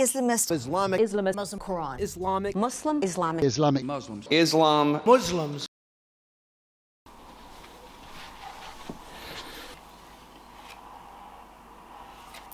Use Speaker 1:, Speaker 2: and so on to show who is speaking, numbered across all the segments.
Speaker 1: Islamist,
Speaker 2: Islamic,
Speaker 3: Islamist,
Speaker 1: Muslim Quran,
Speaker 2: Islamic,
Speaker 3: Muslim,
Speaker 4: Islamic,
Speaker 2: Islamic,
Speaker 4: Muslims,
Speaker 5: Islam,
Speaker 2: Muslims.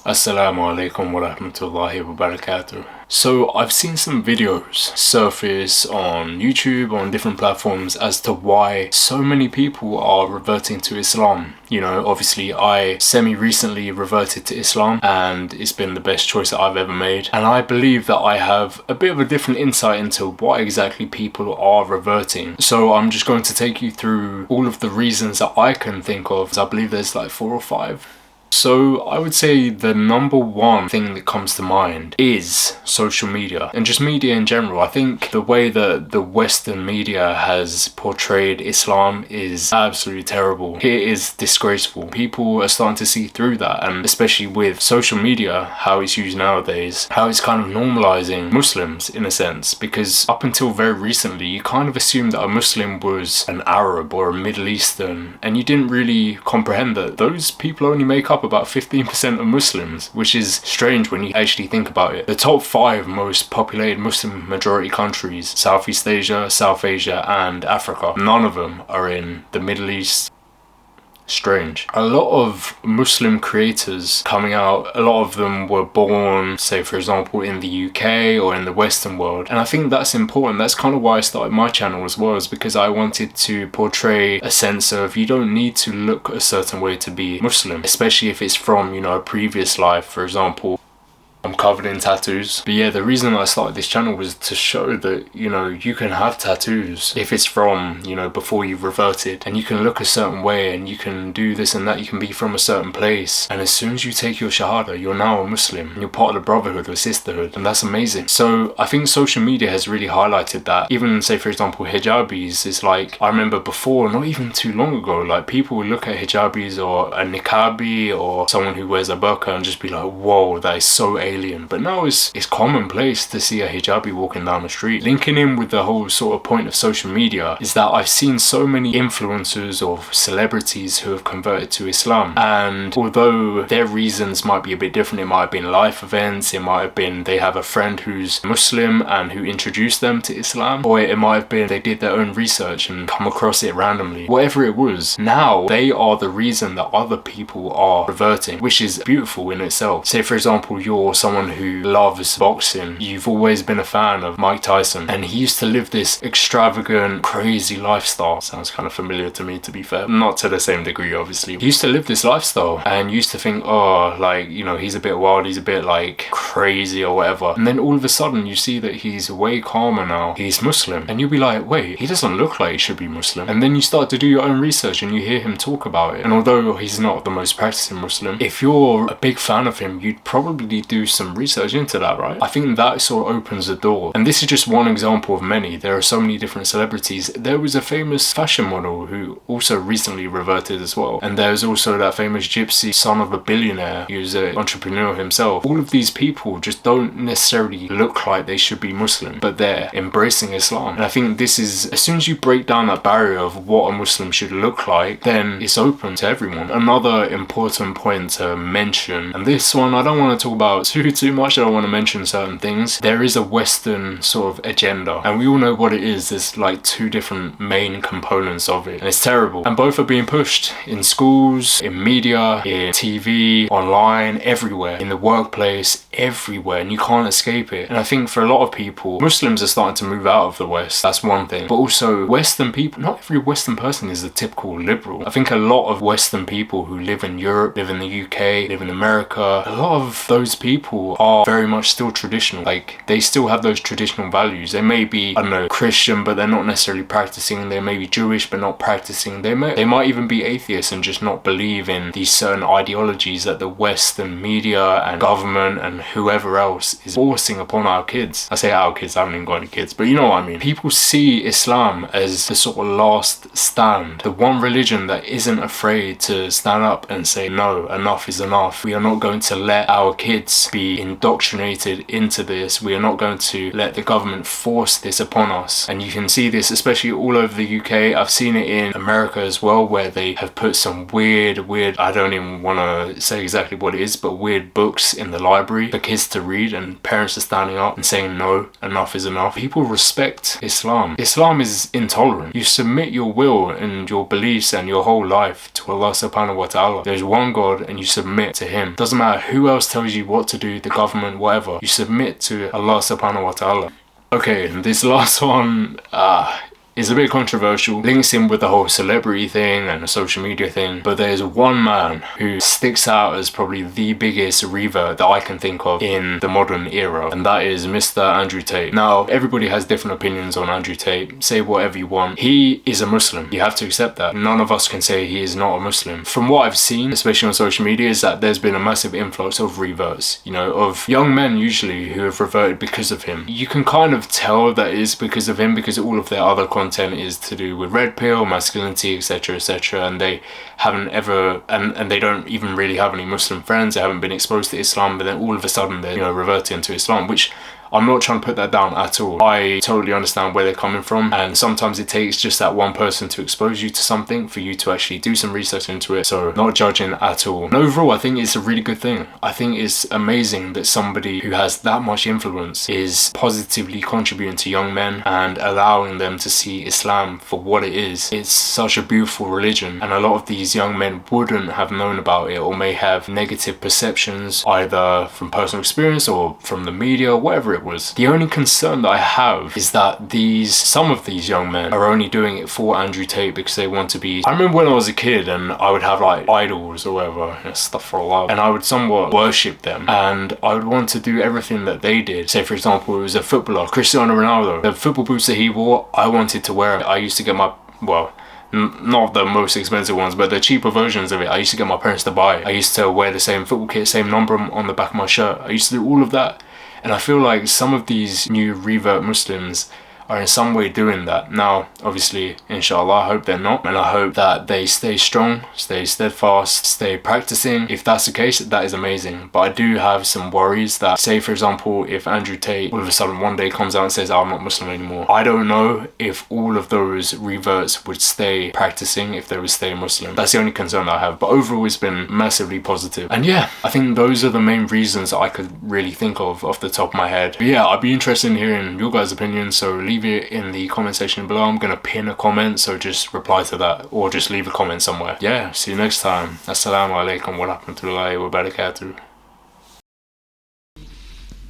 Speaker 6: Assalamu alaikum wa rahmatullahi wa barakatuh. So I've seen some videos surface on YouTube, on different platforms, as to why so many people are reverting to Islam. You know, obviously I semi-recently reverted to Islam and it's been the best choice that I've ever made. And I believe that I have a bit of a different insight into why exactly people are reverting. So I'm just going to take you through all of the reasons that I can think of. I believe there's like 4 or 5. So I would say the number one thing that comes to mind is social media and just media in general. I think the way that the Western media has portrayed Islam is absolutely terrible. It is disgraceful. People are starting to see through that, and especially with social media, how it's used nowadays, how it's kind of normalizing Muslims in a sense, because up until very recently you kind of assumed that a Muslim was an Arab or a Middle Eastern, and you didn't really comprehend that those people only make up about 15% of Muslims, which is strange when you actually think about it. The top 5 most populated Muslim majority countries, Southeast Asia, South Asia and Africa, none of them are in the Middle East. Strange. A lot of Muslim creators coming out, a lot of them were born, say for example, in the UK or in the Western world, and I think that's important. That's kind of why I started my channel as well, is because I wanted to portray a sense of you don't need to look a certain way to be Muslim, especially if it's from, you know, a previous life. For example, I'm covered in tattoos. But yeah, the reason I started this channel was to show that, you know, you can have tattoos if it's from, you know, before you've reverted, and you can look a certain way and you can do this and that, you can be from a certain place, and as soon as you take your shahada, you're now a Muslim and you're part of the brotherhood or sisterhood, and that's amazing. So I think social media has really highlighted that. Even say for example hijabis, is like, I remember before, not even too long ago, like people would look at hijabis or a niqabi or someone who wears a burqa and just be like, whoa, that is so alien. But now it's commonplace to see a hijabi walking down the street. Linking in with the whole sort of point of social media is that I've seen so many influencers or celebrities who have converted to Islam, and although their reasons might be a bit different, it might have been life events, it might have been they have a friend who's Muslim and who introduced them to Islam, or it might have been they did their own research and come across it randomly. Whatever it was, now they are the reason that other people are reverting, which is beautiful in itself. Say for example, you're someone who loves boxing, you've always been a fan of Mike Tyson, and he used to live this extravagant, crazy lifestyle. Sounds kind of familiar to me, to be fair. Not to the same degree, obviously. He used to live this lifestyle and used to think, oh, like, you know, he's a bit wild, he's a bit like crazy or whatever. And then all of a sudden you see that he's way calmer now. He's Muslim. And you'll be like, wait, he doesn't look like he should be Muslim. And then you start to do your own research and you hear him talk about it. And although he's not the most practicing Muslim, if you're a big fan of him, you'd probably do some research into that, right? I think that sort of opens the door. And this is just one example of many. There are so many different celebrities. There was a famous fashion model who also recently reverted as well. And there's also that famous gypsy son of a billionaire who's an entrepreneur himself. All of these people just don't necessarily look like they should be Muslim, but they're embracing Islam. And I think this is, as soon as you break down that barrier of what a Muslim should look like, then it's open to everyone. Another important point to mention, and this one I don't want to talk about too much, I don't want to mention certain things. There is a Western sort of agenda, and we all know what it is. There's like 2 different main components of it, and it's terrible. And both are being pushed in schools, in media, in TV, online, everywhere, in the workplace, everywhere, and you can't escape it. And I think for a lot of people, Muslims are starting to move out of the West. That's one thing. But also Western people, not every Western person is a typical liberal. I think a lot of Western people who live in Europe, live in the UK, live in America, a lot of those people are very much still traditional. Like, they still have those traditional values. They may be, I don't know, Christian, but they're not necessarily practicing. They may be Jewish, but not practicing. They might even be atheists and just not believe in these certain ideologies that the Western media and government and whoever else is forcing upon our kids. I say our kids, I haven't even got any kids, but you know what I mean. People see Islam as the sort of last stand, the one religion that isn't afraid to stand up and say, no, enough is enough. We are not going to let our kids be be indoctrinated into this. We are not going to let the government force this upon us. And you can see this especially all over the UK. I've seen it in America as well, where they have put some weird, I don't even want to say exactly what it is, but weird books in the library for kids to read, and parents are standing up and saying no, enough is enough. People respect Islam. Islam is intolerant. You submit your will and your beliefs and your whole life to Allah subhanahu wa ta'ala. There's one God and you submit to him. Doesn't matter who else tells you what to do, the government, whatever. You submit to Allah subhanahu wa ta'ala. Okay, this last one is a bit controversial, links in with the whole celebrity thing and the social media thing, but there's one man who sticks out as probably the biggest revert that I can think of in the modern era, and that is Mr. Andrew Tate. Now, everybody has different opinions on Andrew Tate. Say whatever you want. He is a Muslim. You have to accept that. None of us can say he is not a Muslim. From what I've seen, especially on social media, is that there's been a massive influx of reverts, you know, of young men usually who have reverted because of him. You can kind of tell that it's because of him, because all of their other content is to do with red pill, masculinity, etc, etc, and they haven't ever, and they don't even really have any Muslim friends. They haven't been exposed to Islam, but then all of a sudden they're, you know, reverting to Islam, which I'm not trying to put that down at all. I totally understand where they're coming from, and sometimes it takes just that one person to expose you to something for you to actually do some research into it. So not judging at all. And overall, I think it's a really good thing. I think it's amazing that somebody who has that much influence is positively contributing to young men and allowing them to see Islam for what it is. It's such a beautiful religion, and a lot of these young men wouldn't have known about it, or may have negative perceptions either from personal experience or from the media, whatever it was. The only concern that I have is that some of these young men are only doing it for Andrew Tate because they want to be. I remember when I was a kid and I would have like idols or whatever, you know, stuff for a while, and I would somewhat worship them, and I would want to do everything that they did. Say for example, it was a footballer, Cristiano Ronaldo. The football boots that he wore, I wanted to wear it. I used to get my, well, not the most expensive ones, but the cheaper versions of it, I used to get my parents to buy. I used to wear the same football kit, same number on the back of my shirt. I used to do all of that. And I feel like some of these new revert Muslims are in some way doing that. Now, obviously, inshallah, I hope they're not. And I hope that they stay strong, stay steadfast, stay practicing. If that's the case, that is amazing. But I do have some worries that, say for example, if Andrew Tate all of a sudden one day comes out and says, oh, I'm not Muslim anymore, I don't know if all of those reverts would stay practicing, if they would stay Muslim. That's the only concern that I have. But overall, it's been massively positive. And yeah, I think those are the main reasons that I could really think of off the top of my head. But yeah, I'd be interested in hearing your guys' opinions, so leave it in the comment section below. I'm gonna pin a comment, so just reply to that or just leave a comment somewhere. Yeah, see you next time. Assalamu alaikum wa rahmatullahi wa barakatuh.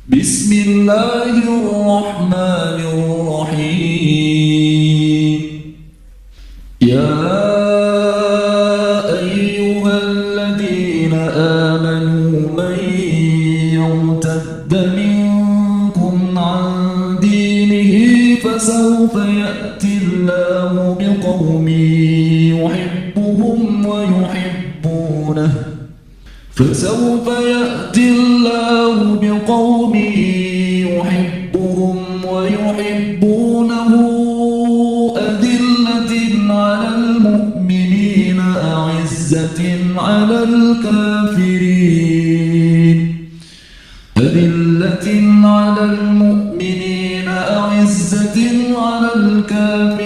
Speaker 1: Bismillahirrahmanirrahim. Ya ayyuhalladhina amanu man yartadda minkum an dinihi فسوف يأتي الله بقوم يحبهم ويحبونه فسوف يأتي الله بقوم يحبهم ويحبونه أذلة على المؤمنين أعزة على الكافرين أذلة على المؤمنين أعزة على الكافرين